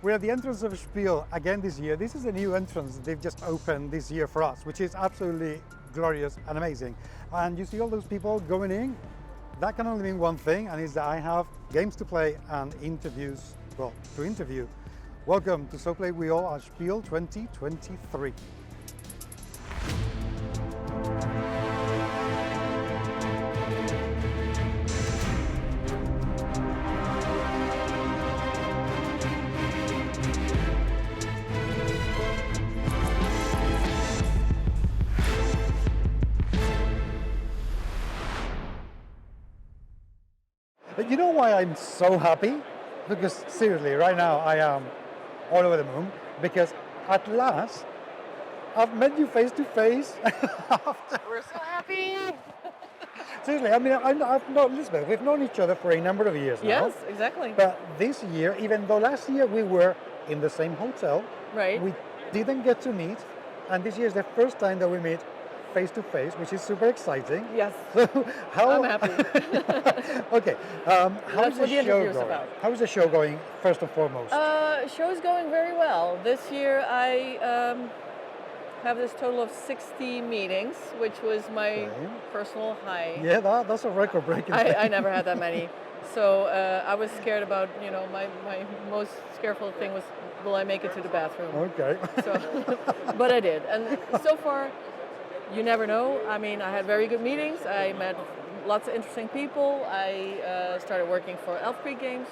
We're at the entrance of Spiel again this year. This is a new entrance they've just opened this year for us, which is absolutely glorious and amazing. And you see all those people going in? That can only mean one thing, and is that I have games to play and interviews, well, to interview. Welcome to So Play We All at Spiel 2023. But you know why I'm so happy? Because seriously, right now I am all over the moon, because at last I've met you face to face. We're so happy. Seriously, I mean, I've known Elizabeth, we've known each other for a number of years now. Yes, exactly. But this year, even though last year we were in the same hotel, Right. we didn't get to meet, and this year is the first time that we meet face to face, which is super exciting. Yes. So how? I'm happy. Okay. How That's is what the the show interview's going? about. How is the show going? First and foremost. Show's going very well. This year I have this total of 60 meetings, which was my Okay. personal high. Yeah, that's a record-breaking thing. I never had that many. So I was scared about, my most scareful thing was, will I make it to the bathroom? Okay. So, but I did. And so far, you never know. I mean, I had very good meetings. I met lots of interesting people. I started working for Elf Creek Games,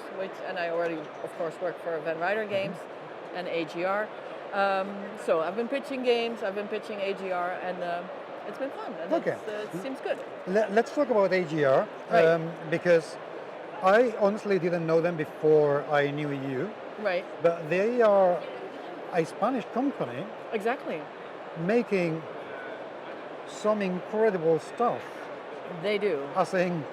and I already, of course, worked for Van Ryder Games and AGR. So I've been pitching games, I've been pitching AGR, and it's been fun. And Okay. it seems good. Let's talk about AGR, Right. because I honestly didn't know them before I knew you, Right, but they are a Spanish company exactly. making some incredible stuff. They do. I think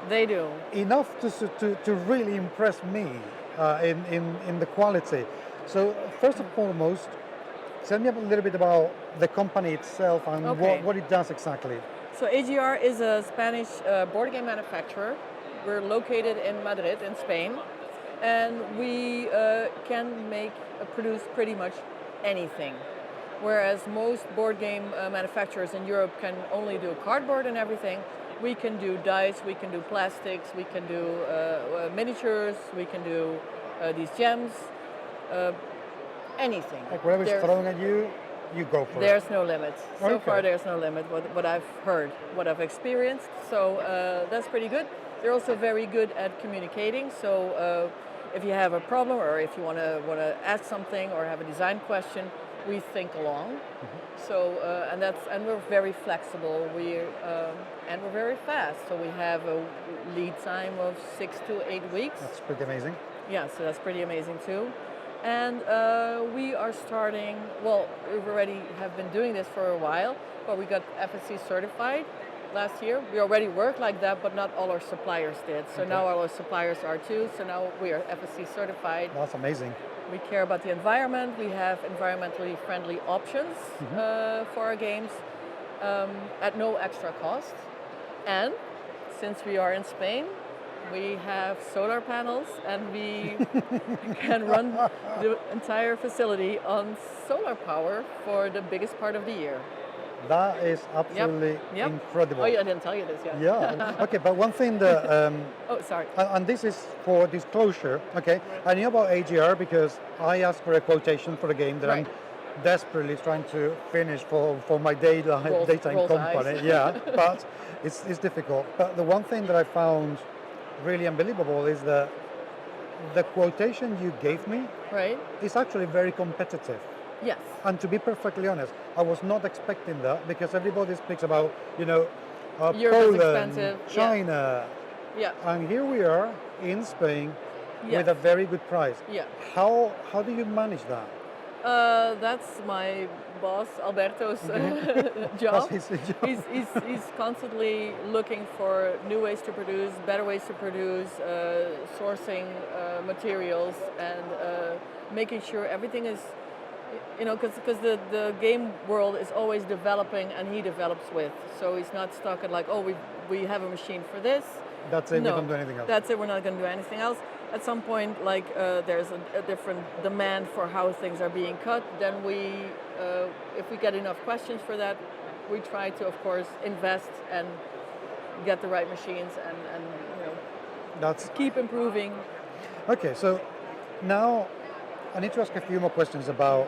They do. enough to really impress me in the quality. So first and foremost, tell me a little bit about the company itself and Okay. what it does exactly. So AGR is a Spanish board game manufacturer. We're located in Madrid, in Spain, and we can produce pretty much anything. Whereas most board game manufacturers in Europe can only do cardboard and everything, we can do dice, we can do plastics, we can do miniatures, we can do these gems, anything. Like whatever's thrown at you, you go for it. There's no limit. So Okay. far, there's no limit. What I've heard, what I've experienced. So that's pretty good. They're also very good at communicating. So if you have a problem, or if you want to ask something, or have a design question, we think along. So and we're very flexible. And we're very fast. So we have a lead time of 6 to 8 weeks. That's pretty amazing. Yeah, so that's pretty amazing too. And we are starting, well, we've already have been doing this for a while, but we got FSC certified last year. We already worked like that, but not all our suppliers did. So now all our suppliers are too, so now we are FSC certified. That's amazing. We care about the environment. We have environmentally friendly options for our games at no extra cost. And since we are in Spain, we have solar panels, and we can run the entire facility on solar power for the biggest part of the year. That is absolutely Yep. incredible. Oh, yeah, I didn't tell you this yet. Yeah. Okay, but one thing that, Oh, sorry. and this is for disclosure. Okay, I knew about AGR because I asked for a quotation for a game that Right. I'm desperately trying to finish for my daytime rolls company. eyes. Yeah, but it's difficult. But the one thing that I found really unbelievable is that the quotation you gave me Right? is actually very competitive. Yes. And to be perfectly honest, I was not expecting that, because everybody speaks about, Europe is Poland, expensive, yeah. China, Yeah. and here we are in Spain Yes. with a very good price. Yeah. How do you manage that? That's my boss, Alberto's That's job. his job. He's constantly looking for new ways to produce, better ways to produce, sourcing materials, and making sure everything is, because the game world is always developing, and he develops with. So he's not stuck at like, oh, we have a machine for this. That's it, we No, don't do anything else. that's it. We're not going to do anything else. At some point, like there's a different demand for how things are being cut, then if we get enough questions for that, we try to, of course, invest and get the right machines and That's keep improving. okay. So now I need to ask a few more questions about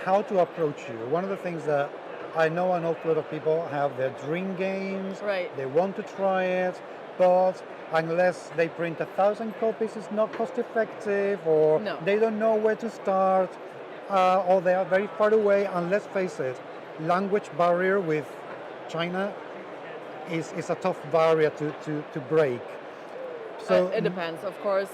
how to approach you. One of the things that I know an awful lot of people have their dream games. Right. They want to try it, but unless they print 1,000 copies, it's not cost effective, or No. they don't know where to start, or they are very far away. And let's face it, language barrier with China is a tough barrier to break. So It depends. Of course,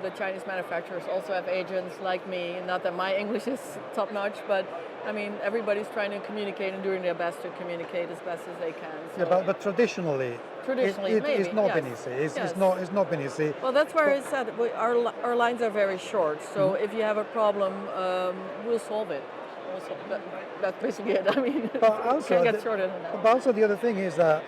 the Chinese manufacturers also have agents like me. Not that my English is top notch, but I mean, everybody's trying to communicate and doing their best to communicate as best as they can. So yeah, but traditionally, maybe, it's not yes. been easy. Yes. It's not been easy. Well, that's where I said our lines are very short. So if you have a problem, we'll solve it. That's basically it. I mean, But also, can't get shorter than that. but also the other thing is that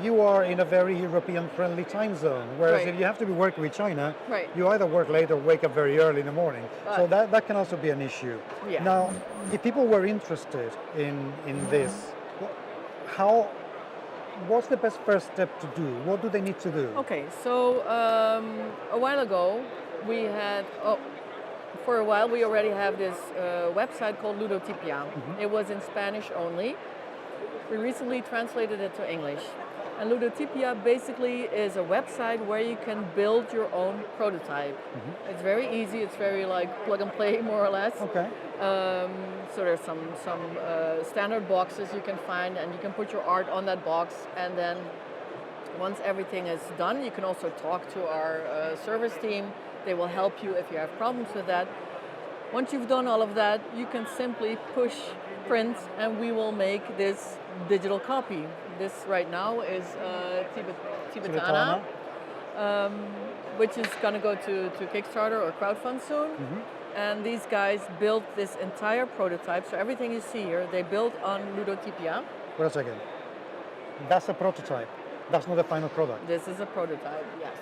you are in a very European-friendly time zone, whereas Right. if you have to be working with China, Right. you either work late or wake up very early in the morning. So Right. that can also be an issue. Yeah. Now, if people were interested in this, what's the best first step to do? What do they need to do? Okay, so a while ago we had, for a while we already have this website called Ludotopia. It was in Spanish only. We recently translated it to English. And Ludotopia basically is a website where you can build your own prototype. It's very easy, it's very like plug and play more or less. Okay. So there's some standard boxes you can find, and you can put your art on that box, and then once everything is done, you can also talk to our service team. They will help you if you have problems with that. Once you've done all of that, you can simply push print, and we will make this digital copy. This right now is Tibetana, which is going to go to Kickstarter or crowdfund soon. And these guys built this entire prototype. So everything you see here, they built on Ludotopia. Wait a second. That's a prototype. That's not the final product. This is a prototype, yes.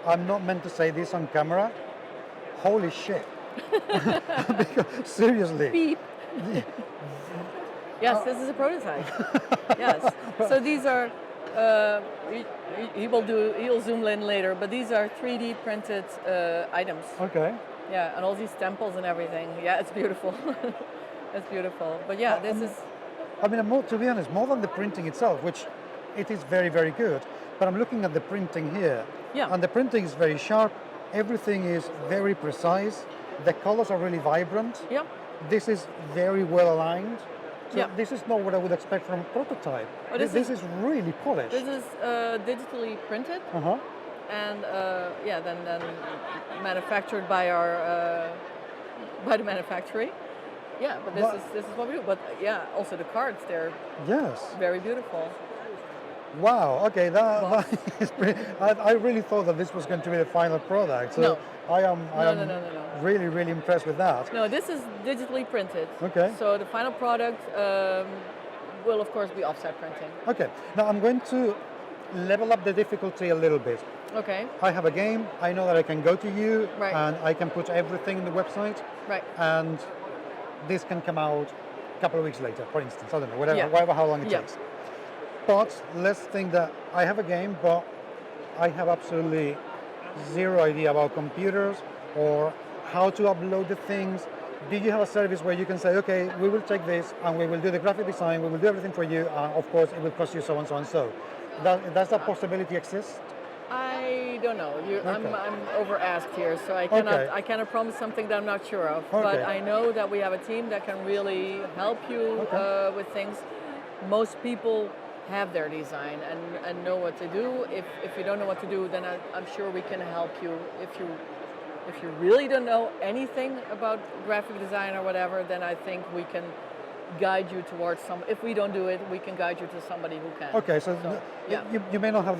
I'm not meant to say this on camera. Holy shit. Because, seriously. Beep. Yes, this is a prototype. Yes. So these are, he'll zoom in later, but these are 3D printed items. Okay. Yeah, and all these temples and everything. Yeah, it's beautiful. It's beautiful. But yeah, this is... I mean, to be honest, more than the printing itself, which it is very, very good, but I'm looking at the printing here. Yeah. And the printing is very sharp. Everything is very precise. The colors are really vibrant. Yeah. This is very well aligned. So Yeah. this is not what I would expect from a prototype. Oh, This is really polished. This is digitally printed, Uh-huh. and then manufactured by our by the manufacturer. Yeah, but this is what we do. But yeah, also the cards, they're Yes. very beautiful. Wow. Okay. That is pretty. I really thought that this was going to be the final product. So No. I am No. really, really impressed with that. No, this is digitally printed. Okay. So the final product will of course be offset printing. Okay. Now I'm going to level up the difficulty a little bit. Okay. I have a game. I know that I can go to you Right. and I can put everything in the website, Right. and this can come out a couple of weeks later, for instance. I don't know, Yeah. whatever how long it Yeah. takes. But let's think that I have a game, but I have absolutely zero idea about computers or how to upload the things. Do you have a service where you can say, okay, we will take this and we will do the graphic design, we will do everything for you, and of course it will cost you so and so and so. Does that possibility exist? I don't know. I'm over asked here, so Okay. I cannot promise something that I'm not sure of. Okay. But I know that we have a team that can really help you with things. Most people have their design and know what to do. If you don't know what to do, then I'm sure we can help you. If you really don't know anything about graphic design or whatever, then I think we can guide you towards some. If we don't do it, we can guide you to somebody who can. Okay, so yeah. you may not have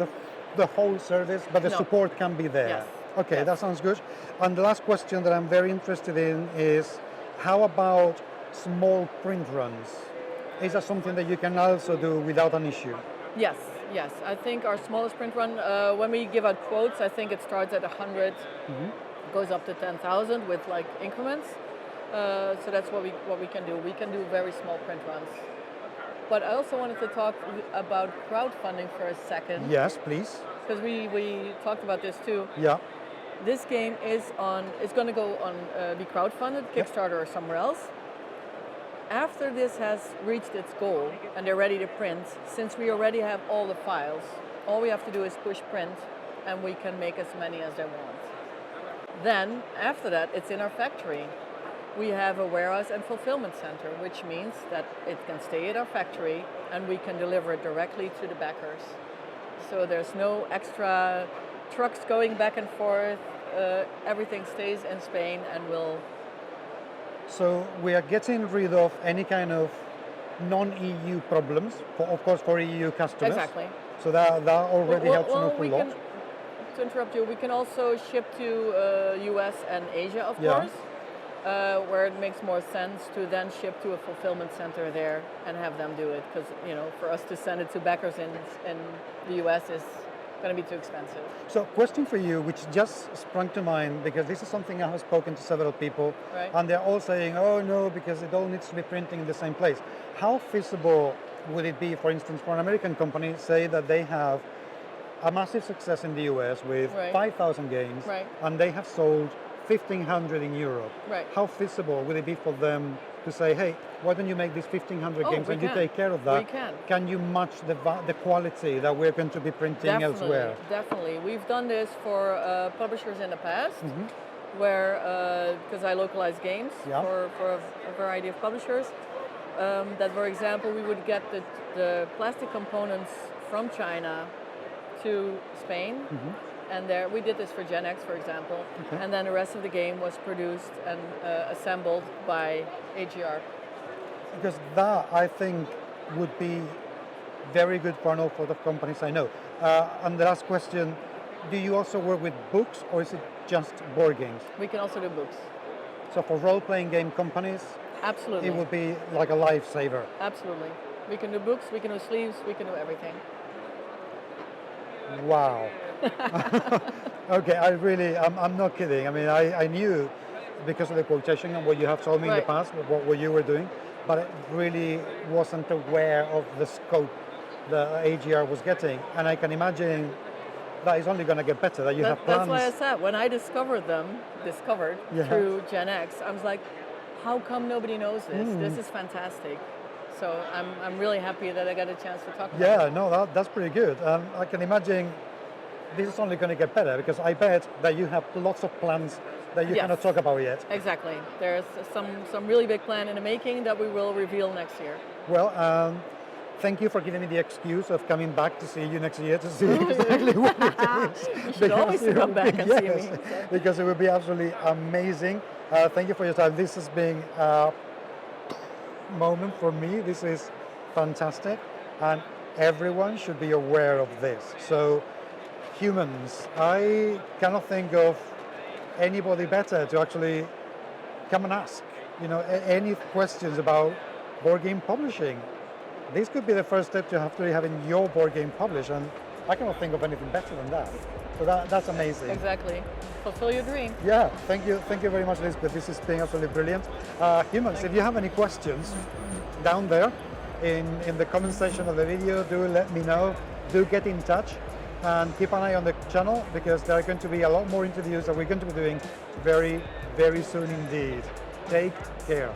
the whole service, but the No. support can be there. Yes. Okay, Yes. that sounds good. And the last question that I'm very interested in is, how about small print runs? Is that something that you can also do without an issue? Yes, Yes, I think our smallest print run, when we give out quotes, I think it starts at 100, goes up to 10,000 with like increments. So that's what we can do. We can do very small print runs. But I also wanted to talk about crowdfunding for a second. Yes, please. Because we talked about this too. Yeah. This game is going to go on, be crowdfunded, Kickstarter or somewhere else. After this has reached its goal and they're ready to print, since we already have all the files, all we have to do is push print and we can make as many as they want. Then, after that, it's in our factory. We have a warehouse and fulfillment center, which means that it can stay at our factory and we can deliver it directly to the backers. So there's no extra trucks going back and forth. Everything stays in Spain and will. So we are getting rid of any kind of non-EU problems, of course, for EU customers. Exactly. So that already helps an awful lot. To interrupt you, we can also ship to US and Asia, of course, where it makes more sense to then ship to a fulfillment center there and have them do it. Because, for us to send it to backers in the US is going to be too expensive. So, question for you, which just sprung to mind, because this is something I have spoken to several people, right. And they're all saying, oh no, because it all needs to be printing in the same place. How feasible would it be, for instance, for an American company, say that they have a massive success in the US with 5,000 games, and they have sold 1,500 in Europe. Right. How feasible would it be for them to say, hey, why don't you make these 1,500 games and you take care of that? We can. Can you match the quality that we're going to be printing elsewhere? Definitely. We've done this for publishers in the past, where, because I localize games for a variety of publishers, that, for example, we would get the plastic components from China to Spain, and there we did this for Gen X, for example, and then the rest of the game was produced and assembled by AGR. Because that, I think, would be very good for an awful lot of companies I know. And the last question, do you also work with books, or is it just board games? We can also do books. So for role-playing game companies, absolutely, it would be like a lifesaver. Absolutely. We can do books, we can do sleeves, we can do everything. Wow. Okay, I'm not kidding. I mean, I knew because of the quotation and what you have told me in the past, what you were doing, but I really wasn't aware of the scope that AGR was getting. And I can imagine that is only going to get better, that you have plans. That's why I said, when I discovered through Gen X, I was like, how come nobody knows this? This is fantastic. So I'm really happy that I got a chance to talk about it. Yeah, no, that's pretty good. I can imagine this is only going to get better, because I bet that you have lots of plans that you cannot talk about yet. Exactly. There's some really big plan in the making that we will reveal next year. Well, thank you for giving me the excuse of coming back to see you next year to see exactly what it is. You should always come back and see me. Because it would be absolutely amazing. Thank you for your time. This has been a moment for me. This is fantastic, and everyone should be aware of this. So, humans, I cannot think of anybody better to actually come and ask, any questions about board game publishing. This could be the first step to actually having your board game published, and I cannot think of anything better than that. So that's amazing. Exactly. Fulfill your dream. Yeah, thank you very much, Lisbeth. This has been absolutely brilliant. Humans, if you have any questions down there in the comment section of the video, do let me know. Do get in touch, and keep an eye on the channel, because there are going to be a lot more interviews that we're going to be doing very, very soon indeed. Take care.